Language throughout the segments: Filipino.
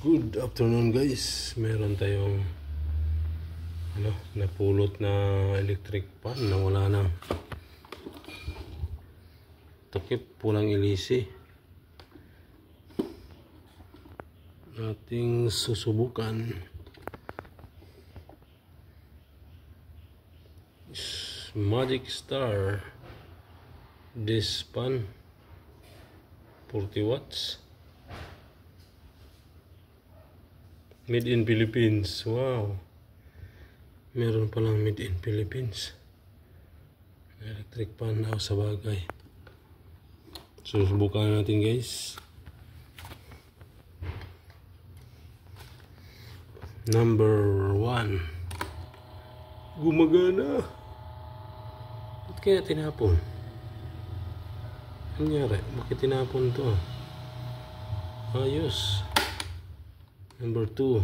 Good afternoon guys. Meron tayong napulot na electric pan na wala na takip, pulang ilisi. Ating susubukan. Magic Star this pan 40 watts, made in Philippines. Wow, meron palang made in Philippines electric pan daw sa bagay. Susubukan natin guys. Number 1, gumagana. Ba't kaya tinapon? Ano nangyari? Bakit tinapon to? Ayos. Number 2,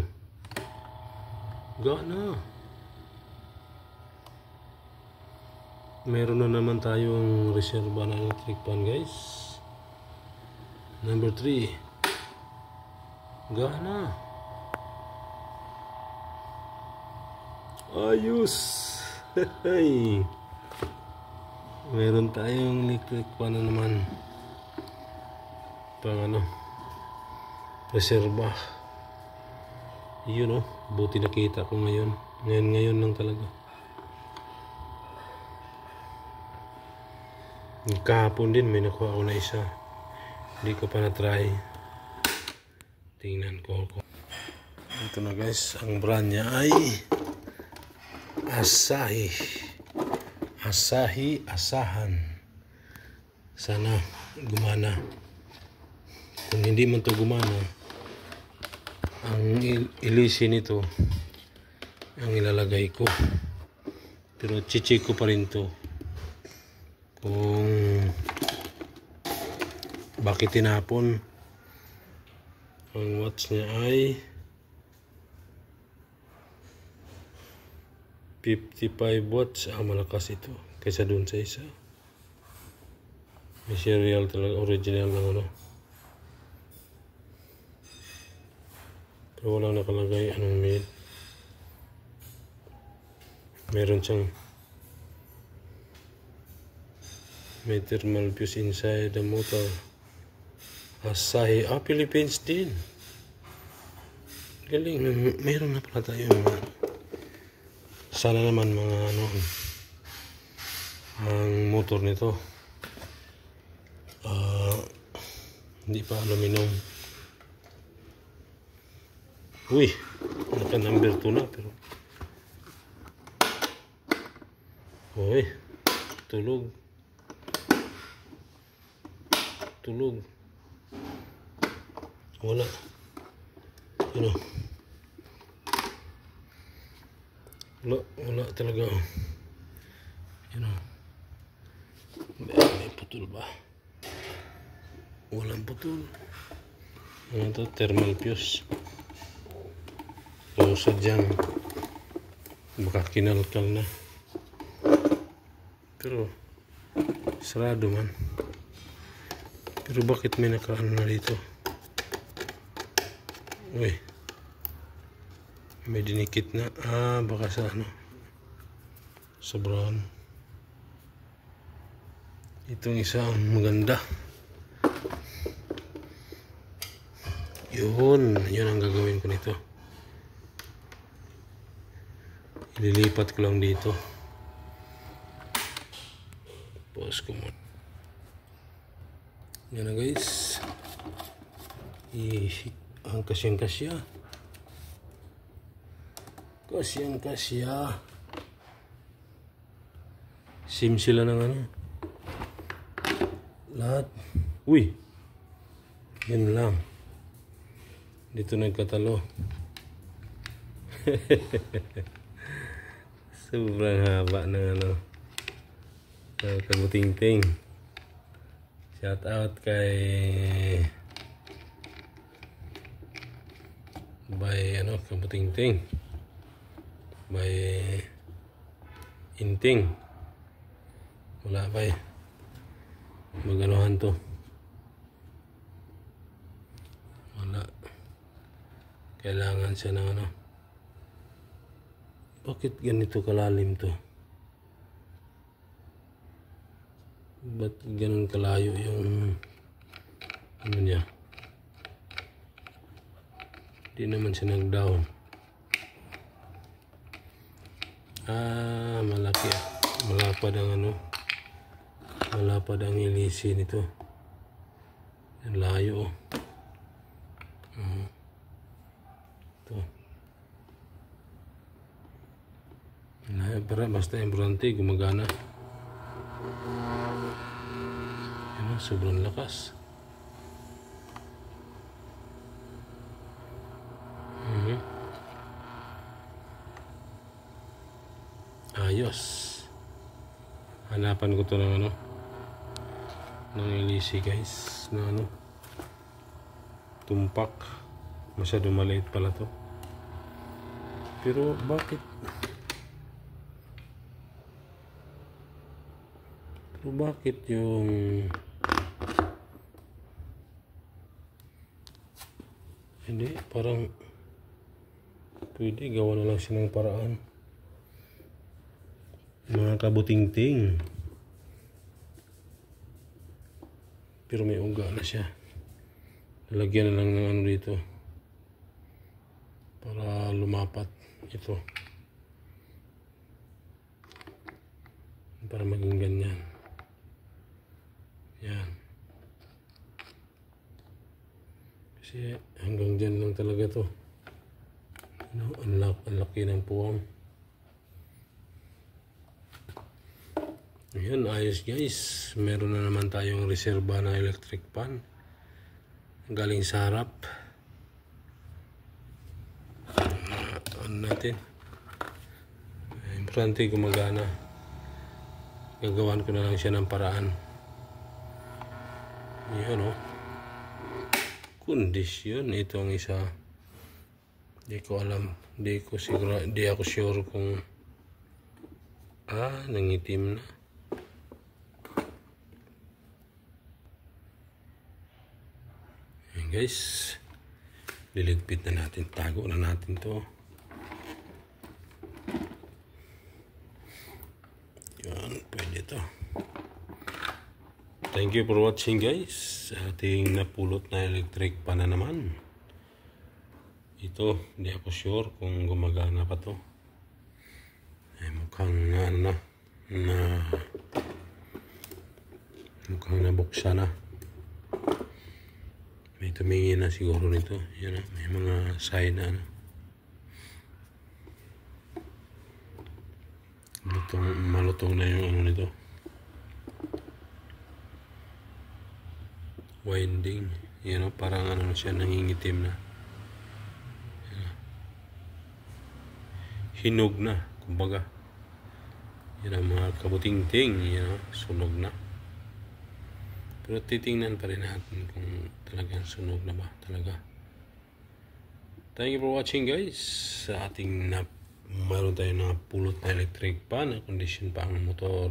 gana. Meron na naman tayong reserva na electric pan guys. Number 3, gana. Ayos. Hey. Meron tayong electric pan na naman. Pang reserva. Yun buti nakita ko ngayon. Ngayon lang talaga. Kahapon din may nakuha ako na isa. Hindi ko pa na-try. Tingnan ko. Ito na guys. Ang brand niya ay Asahan. Sana gumana. Kung hindi man to gumana, ang ilisi nito ang ilalagay ko. Pero check ko pa rin to kung bakit tinapon. Ang watts niya ay 55 watts. Malakas ito kaysa dun sa isa. May serial talaga, original ng pero walang nakalagay anong made. Meron siyang may thermal fuse inside the motor. Asahi, Philippines din. Galing. Meron na pala tayo sana naman mga ang motor nito hindi pa aluminum. Uy, naka number 2 na pero uy, tulog wala wala talaga. May putol ba? Walang putol. Ito thermal fuse. Kung sadyang baka kinalkal na, pero sarado man. Pero bakit may nakaano na dito? Uy, may dinikit na. Baka sa sobrahan. Itong isa ang maganda. Yun ang gagawin ko nito. Ililipat ko lang dito. Pause ko muna. Yan na guys. Ang kasyang-kasya. Sim sila ng lahat. Uy, yun lang. Dito nagkatalo. Sobrang haba ng kabuting-ting. Shout out kay kabuting-ting by Inting. Wala pa maganuhan to. Wala. Kailangan siya ng ano. Bakit ganito kalalim to? Ba't ganun kalayo yung ano niya? Hindi naman siya nag-down. Malaki. Malapad ang ano. Malapad ang ilisi nito. Ang layo. Ito. Pero basta importante gumagana. Yan, sobrang lakas. Ayos. Hanapan ko to ng ano, ng ilisi guys, na ano, tumpak. Masyado maliit pala to. Pero bakit yung hindi, parang pwede gawa na lang siya ng paraan, mga kabuting-ting. Pero may uga na siya. Lalagyan na lang ng ano dito para lumapat ito, para maging ganyan. Yan. Kasi hanggang dyan lang talaga to. Ano, ang laki ng puwang. Ayan, ayos guys. Meron na naman tayong reserba na electric pan galing sa harap. Ano natin, importante gumagana. Gagawan ko na lang siya ng paraan. Yan o, kondisyon. Ito ang isa. Di ko alam, di ako sure kung nangitim na. Ayan guys, liligpit na natin, tago na natin to. Yan, pwede to. Thank you for watching guys. Ating napulot na electric pan na naman. Ito, hindi ako sure kung gumagana pa to. Mukhang mukhang nabuksan na. May tumingin na siguro nito. Yan na, may mga sign na malutong na yung ano nito. Winding. Yan o, parang ano siya, nangingitim na. Hinog na, kumbaga. Yan ang mga kabuting-ting. Yan o, sunog na. Pero titingnan pa rin natin kung talagang sunog na ba talaga. Thank you for watching guys. Sa ating mayroon tayo na pulot na electric pan na condition pa ang motor.